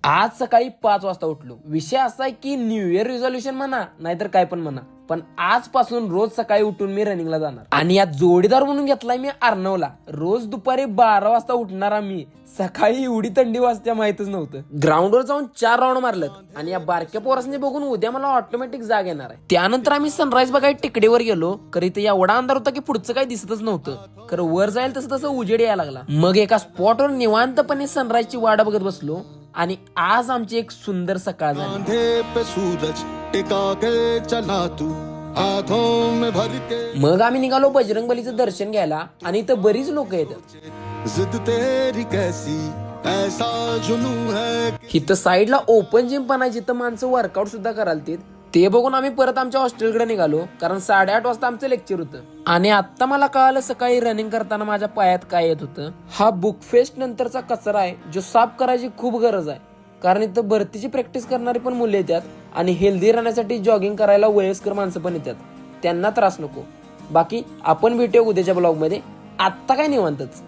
आज सकाळी 5 वाजता उठलो. विषय असा आहे की न्यू इयर रिझोल्युशन म्हणा नाहीतर काय पण म्हणा, पण आजपासून रोज सकाळी उठून मी रनिंगला जाणार. आणि यात जोडीदार म्हणून घेतलाय मी अर्णवला. रोज दुपारी 12 वाजता उठणारा मी सकाळी एवढी थंडी वाजते माहितच नव्हतं. ग्राउंडवर जाऊन 4 राऊंड मारलं आणि या बारक्या पोरासने बघून उद्या मला ऑटोमॅटिक जाग येणार आहे. त्यानंतर आम्ही सनराईज बघायला टेकडीवर गेलो. खरं इथे एवढा अंधार होता की पुढचं काही दिसतच नव्हतं. खरं वर जाईल तसं तसं उजेड यायला लागला. मग एका स्पॉटवर निवांतपणे सनराईजची वाट बघत बसलो आणि आज आमची एक सुंदर सकाळ झाली. मग आम्ही निघालो बजरंगबलीचं दर्शन घ्यायला आणि इथं बरीच लोक येतात. इथं साईडला ओपन जिम पण आहे जिथं माणसं वर्कआउट सुद्धा करालतीत. ते बघून आम्ही परत आमच्या हॉस्टेलकडे निघालो, कारण 8:30 वाजता आमचं लेक्चर होतं. आणि आता मला कळालं सकाळी रनिंग करताना माझ्या पायात काय येत होतं. हा बुकफेस्ट नंतरचा कचरा आहे जो साफ करायची खूप गरज आहे. कारण इथं भरतीची प्रॅक्टिस करणारी पण मुले येतात आणि हेल्दी राहण्यासाठी जॉगिंग करायला वयस्कर माणसं पण येतात. त्यांना त्रास नको. बाकी आपण भेटूया उद्याच्या ब्लॉग मध्ये. आत्ता काय निवांतच.